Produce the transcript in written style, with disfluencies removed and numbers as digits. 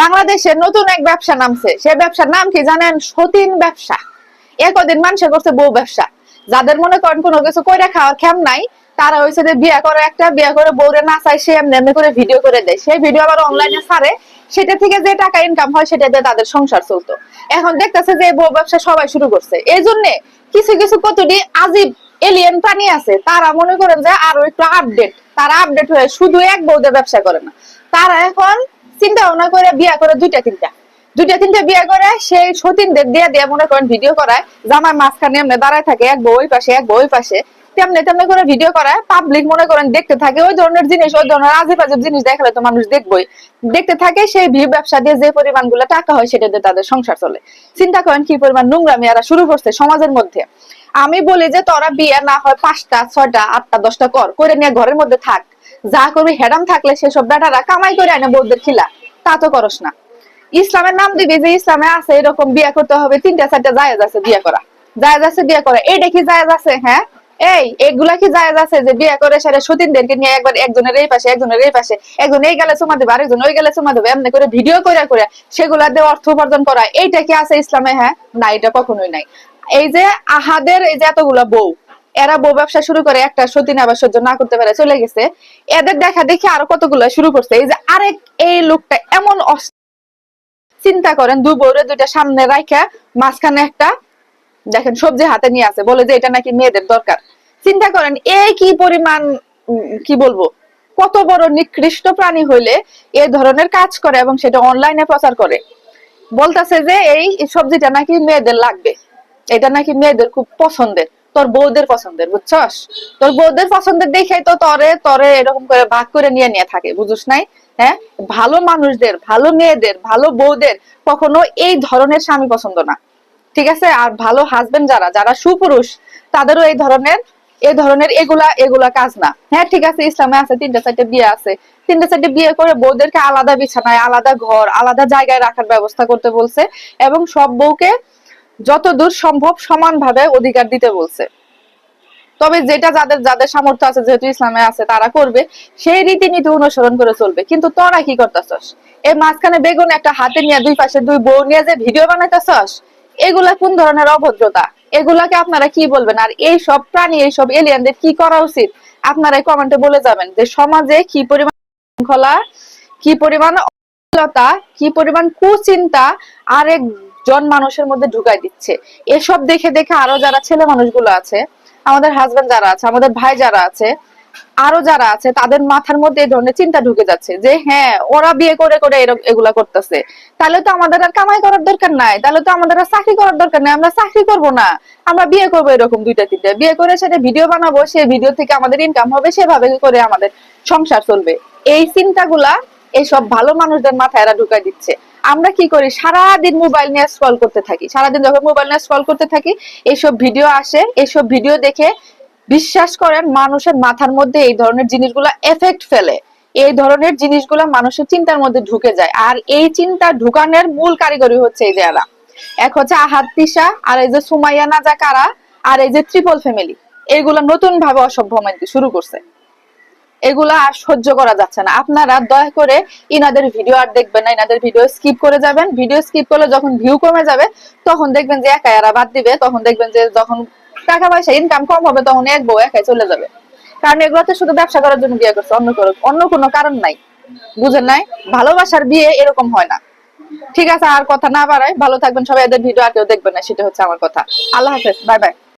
বাংলাদেশে নতুন এক ব্যবসা নামছে, সে ব্যবসার নাম কি জানেন? সতীন ব্যবসা। একদিন মানুষে করছে বউ ব্যবসা। যাদের মনে করেন কোনো কিছু কইরা খাওয়ার খেম নাই, তারা হয়েছে যে বিয়ে করে, একটা বিয়ে করে বউরে নাচায়, সে এমনি এমনি করে ভিডিও করে দেয়, সেই ভিডিও আবার অনলাইনে ছাড়ে, সেটা থেকে যে টাকা ইনকাম হয় সেটা দিয়ে তাদের সংসার চলতো। এখন দেখতেছে যে বউ ব্যবসা সবাই শুরু করছে, এই জন্য কিছু কিছু কতটি আজীব এলিয়েন প্রাণী আছে, তারা মনে করেন যে আরো একটু আপডেট, তারা আপডেট হয়ে শুধু এক বউতে ব্যবসা করে না, তারা এখন চিন্তা ভাবনা করে বিয়ে করে দুইটা তিনটা বিয়ে করে সেই সতীনদের দিয়ে দিয়ে মনে করেন ভিডিও করায়, জামাই মাঝখানে এমনি দাঁড়ায় থাকে, এক বউ ওই পাশে এক বউ ওই পাশে, তেমনি তেমনি করে ভিডিও করায়, পাবলিক মনে করেন দেখতে থাকে। ওই ধরনের জিনিস, ওই ধরনের আজীব আজীব জিনিস দেখালে তো মানুষ দেখবই, দেখতে থাকে। সেই ভিউ ব্যবসা দিয়ে যে পরিমাণ গুলো টাকা হয় সেটা দিয়ে তাদের সংসার চলে। চিন্তা করেন কি পরিমাণ নোংরামি এরা শুরু করছে সমাজের মধ্যে। আমি বলি যে তোরা বিয়ে না হয় 5টা 6টা 8টা 10টা করে নিয়ে ঘরের মধ্যে থাক, যা করবি হেডাম থাকলে সেসব বেটারা কামাই করে আনে বউদের খিলা, তা তো করস না। ইসলামের নাম দিবি যে ইসলামে আছে এরকম বিয়ে করতে হবে, 3টা 4টা জায়েজ আছে বিয়ে করা, জায়েজ আছে বিয়ে করা, এইটা কি জায়েজ আছে? হ্যাঁ, এগুলা কি জায়েজ আছে যে বিয়ে করে সেটা সতীনদেরকে নিয়ে একবার একজনের এই পাশে একজনের এই পাশে, একজন এই গেলে চুমা দেবে আরেকজন ওই গেলে চুমা দেবে, এমনি করে ভিডিও করে করে সেগুলা দিয়ে অর্থ উপার্জন করা, এইটা কি আছে ইসলামে? হ্যাঁ, না, এটা কখনোই নাই। এই যে আহাদের এই যে এতগুলা বউ, এরা বউ ব্যবসা শুরু করে, একটা সতীন আবার সহ্য না করতে পারে চলে গেছে, এদের দেখা দেখি আরো কতগুলো শুরু করছে। এই যে আরেক এই লোকটা এমন, চিন্তা করেন দুই বউরে দুইটা সামনে রাখা, মাঝখানে একটা দেখেন সবজি হাতে নিয়ে আছে, বলে যে এটা নাকি মেয়েদের দরকার। চিন্তা করেন এই কি পরিমাণ, কি বলবো, কত বড় নিকৃষ্ট প্রাণী হইলে এই ধরনের কাজ করে এবং সেটা অনলাইনে প্রচার করে। বলতেছে যে এই সবজিটা নাকি মেয়েদের লাগবে, এটা নাকি মেয়েদের খুব পছন্দের, তোর বউদের পছন্দের, বুঝছস? তোর বউদের পছন্দের দেখে তো তরে তরে এরকম করে ভাগ করে নিয়ে নিয়ে থাকে, বুঝছ নাই? হ্যাঁ, ভালো মানুষদের, ভালো মেয়েদের, ভালো বউদের কখনো এই ধরনের স্বামী পছন্দ না, ঠিক আছে? আর ভালো হাজবেন্ড যারা যারা সুপুরুষ, তাদেরও এই ধরনের এগুলা এগুলা কাজ না। হ্যাঁ, ঠিক আছে, ইসলামে আছে 3টা 4টা বিয়ে আছে, 3টা 4টা বিয়ে করে বউদেরকে আলাদা বিছানায়, আলাদা ঘর, আলাদা জায়গায় রাখার ব্যবস্থা করতে বলছে, এবং সব বউকে যতদূর সম্ভব সমানভাবে অধিকার দিতে বলছে। তবে যেটা যাদের যাদের সামর্থ্য আছে, যেহেতু ইসলামে আছে, তারা করবে, সেই রীতিনীতি অনুসরণ করে চলবে। কিন্তু তোরা কি করতেছস? এই মাঝখানে বেগুন একটা হাতে নিয়ে দুই পাশে দুই বউ নিয়ে যে ভিডিও বানাইতেছস, এগুলা কোন ধরনের অভদ্রতা? এগুলাকে আপনারা কি বলবেন? আর এই সব প্রাণী, এই সব এলিয়েনদের কি করা উচিত আপনারা কমেন্টে বলে যাবেন, যে সমাজে কি পরিমাণ শৃঙ্খলা, কি পরিমাণ অশ্লীলতা, কি পরিমাণ কুচিন্তা আরেকজন মানুষের মধ্যে ঢুকাই দিচ্ছে। এসব দেখে দেখে আরো যারা ছেলে মানুষগুলো আছে, আমাদের হাজবেন্ড যারা আছে, আমাদের ভাই যারা আছে, আরো যারা আছে, তাদের মাথার মধ্যে এই ধরনের চিন্তা ঢুকে যাচ্ছে যে হ্যাঁ, ওরা বিয়ে করে করে এগুলা করতেছে, তাহলে তো আমাদের আর কামাই করার দরকার নাই, তাহলে তো আমাদের আর চাকরি করার দরকার নাই, আমরা চাকরি করব না, আমরা বিয়ে করবো এরকম 2টা 3টা বিয়ে করে সেটা ভিডিও বানাবো, সেই ভিডিও থেকে আমাদের ইনকাম হবে, সেভাবে করে আমাদের সংসার চলবে। এই চিন্তাগুলা এইসব ভালো মানুষদের মাথায় এরা ঢুকাই দিচ্ছে। আমরা কি করি? সারাদিন মোবাইল নিয়ে স্ক্রল করতে থাকি, সারাদিন যখন মোবাইল নিয়ে স্ক্রল করতে থাকি, এইসব ভিডিও আসে, এইসব ভিডিও দেখে বিশ্বাস করেন মানুষের মাথার মধ্যে এই ধরনের জিনিসগুলা এফেক্ট ফেলে, এই ধরনের জিনিসগুলা মানুষের চিন্তার মধ্যে ঢুকে যায়। আর এই চিন্তা ঢুকানোর মূল কারিগরি হচ্ছে এই যে এরা, এক হচ্ছে আহাদ তিশা, আর এই যে সুমাইয়া নাজা কারা, আর এই যে ট্রিপল ফ্যামিলি, এইগুলা নতুন ভাবে অসভ্য মানতে শুরু করছে। এগুলা আর সহ্য করা যাচ্ছে না। আপনারা দয়া করে ইনাদের ভিডিও আর দেখবেন না, ইনাদের ভিডিও স্কিপ করে যাবেন। ভিডিও স্কিপ করলে যখন ভিউ কমে যাবে, তখন দেখবেন যে একা এরা বাদ দিবে, তখন দেখবেন যে যখন টাকা পয়সা ইনকাম কম হবে, তখন এক বউ একাই চলে যাবে। কারণ এগুলোতে শুধু ব্যবসা করার জন্য বিয়ে করছে, অন্য কোনো কারণ নাই, বুঝেন নাই? ভালোবাসার বিয়ে এরকম হয় না। ঠিক আছে, আর কথা না বাড়াই, ভালো থাকবেন সবাই। এদের ভিডিও আর কেউ দেখবেন না, সেটা হচ্ছে আমার কথা। আল্লাহ হাফেজ, বাই বাই।